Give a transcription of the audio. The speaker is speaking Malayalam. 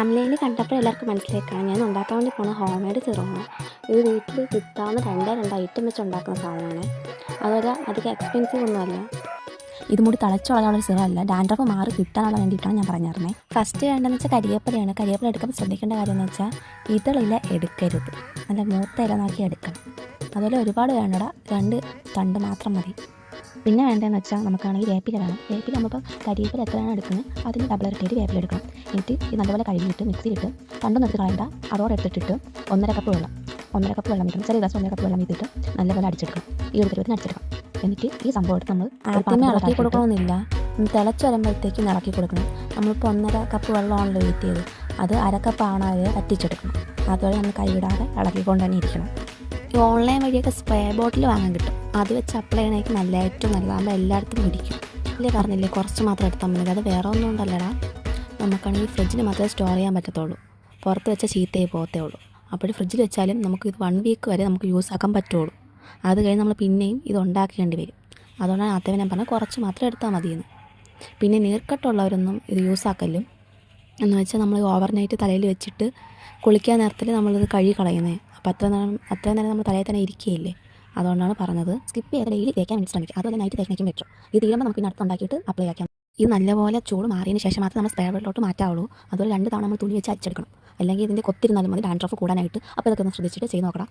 തമ്മിൽ കണ്ടപ്പോൾ എല്ലാവർക്കും മനസ്സിലാക്കാം ഞാൻ ഉണ്ടാക്കാൻ വേണ്ടി പോകുന്ന ഹോം മെയ്ഡ് സിറമാണ്. ഇത് വീട്ടിൽ കിട്ടാവുന്ന രണ്ട് ഐറ്റം വെച്ച് ഉണ്ടാക്കുന്ന സാധനമാണ്. അതുപോലെ അധികം എക്സ്പെൻസീവ് ഒന്നുമല്ല. ഇത് മുടി തളച്ചു വളരാനുള്ള സിറം അല്ല, ഡാൻഡ്രഫ് മാറി കിട്ടാനുള്ള വേണ്ടിയിട്ടാണ് ഞാൻ പറഞ്ഞിരുന്നത്. ഫസ്റ്റ് വേണ്ടതെന്ന് വെച്ചാൽ കരിയേപ്പിലയാണ്. കരിയേപ്പില എടുക്കുമ്പോൾ ശ്രദ്ധിക്കേണ്ട കാര്യം എന്ന് വെച്ചാൽ ഇതളില്ല എടുക്കരുത്, നല്ല മൂത്ത ഇല നോക്കി എടുക്കണം. അതുപോലെ ഒരുപാട് വേണ്ടട, 2 തണ്ട് മാത്രം മതി. പിന്നെ വേണ്ടതെന്ന് വെച്ചാൽ നമുക്കാണെങ്കിൽ വേപ്പില വേണം. വേപ്പില നമ്മളിപ്പോൾ കരിയേപ്പില എത്രയാണ് എടുക്കുന്നത് അതിന് ഡബിൾ ഇരട്ടിയിട്ട് വേപ്പില എടുക്കണം. എന്നിട്ട് ഇത് നല്ലപോലെ കഴുകിയിട്ട് മിക്സിയിലിട്ട് തണ്ടൊന്നും എടുത്ത് കളയണ്ട, അതോടെ എടുത്തിട്ട് 1.5 കപ്പ് വെള്ളം വീട്ടണം. ചെറിയ ഗ്ലാസ് 1.5 കപ്പ് വെള്ളം വീട്ടിട്ട് നല്ലപോലെ അടിച്ചെടുക്കണം. ഈ എടുത്തിട്ട് അടിച്ചെടുക്കണം. എന്നിട്ട് ഈ സംഭവം എടുത്ത് നമ്മൾ ആദ്യമേ ഇളക്കി കൊടുക്കണമെന്നില്ല, തിളച്ച് വരുമ്പോഴത്തേക്കും ഇളക്കി കൊടുക്കണം. നമ്മളിപ്പോൾ 1.5 കപ്പ് വെള്ളമാണല്ലോ വീറ്റ് ചെയ്ത്, അത് 1/2 കപ്പ് ആണാതെ വറ്റിച്ചെടുക്കണം. അതുവരെ നമ്മൾ കൈവിടാതെ ഇളക്കിക്കൊണ്ട് തന്നെ ഇരിക്കണം. ഈ ഓൺലൈൻ വഴിയൊക്കെ സ്പ്രേ ബോട്ടിൽ വാങ്ങാൻ കിട്ടും, അത് വെച്ച് അപ്ലൈ ചെയ്യണമെങ്കിൽ ഏറ്റവും നല്ലതാകുമ്പോൾ എല്ലായിടത്തും പിടിക്കും. ഇല്ലേ പറഞ്ഞില്ലേ കുറച്ച് മാത്രം എടുത്താൽ മതി. അത് വേറെ ഒന്നും ഉണ്ടല്ലടാ, നമുക്കാണെങ്കിൽ ഫ്രിഡ്ജിൽ മാത്രമേ സ്റ്റോർ ചെയ്യാൻ പറ്റത്തുള്ളൂ. പുറത്ത് വെച്ചാൽ ചീത്തയായി പോകത്തേ ഉള്ളൂ. അപ്പോൾ ഫ്രിഡ്ജിൽ വെച്ചാലും നമുക്ക് ഇത് 1 വീക്ക് വരെ നമുക്ക് യൂസ് ആക്കാൻ പറ്റുള്ളൂ. അത് കഴിഞ്ഞ് നമ്മൾ പിന്നെയും ഇത് ഉണ്ടാക്കേണ്ടി വരും. അതുകൊണ്ടാണ് ആദ്യമേ ഞാൻ പറഞ്ഞാൽ കുറച്ച് മാത്രം എടുത്താൽ മതിയെന്ന്. പിന്നെ നീർക്കെട്ടുള്ളവരൊന്നും ഇത് യൂസ് ആക്കലും എന്ന് വെച്ചാൽ നമ്മൾ ഓവർനൈറ്റ് തലയിൽ വെച്ചിട്ട് കുളിക്കാൻ നേരത്തിൽ നമ്മളിത് കഴുകി കളയുന്നത്. അപ്പോൾ അത്ര നേരം നമ്മൾ തലയിൽ തന്നെ ഇരിക്കുകയില്ലേ, അതുകൊണ്ടാണ് പറഞ്ഞത്. സ്കിപ്പ് ചെയ്ത് ഡെയിലി തേക്കാൻ വേണ്ടി ശ്രമിക്കുക. അതുപോലെ നൈറ്റ് തേക്കാനും പറ്റും. ഇത് തീരുമ്പോൾ നമുക്ക് ഇതിനടുത്ത് ഉണ്ടാക്കിയിട്ട് അപ്ലൈ ആക്കാം. ഇത് നല്ലപോലെ ചൂട് മാറിയതിന് ശേഷം മാത്രമേ നമ്മൾ സ്പ്രേ ബോട്ടിലോട്ട് മാറ്റാവുള്ളൂ. അതുപോലെ 2 തവണ നമ്മൾ തുണി വെച്ച് അടിച്ചെടുക്കണം, അല്ലെങ്കിൽ ഇതിൻ്റെ കൊത്തിരുന്നാലും മതി ഡാൻഡ്രഫ് കൂടാനായിട്ട്. അപ്പോൾ ഇതൊക്കെ ഒന്ന് ശ്രദ്ധിച്ചിട്ട് ചെയ്ത് നോക്കണം.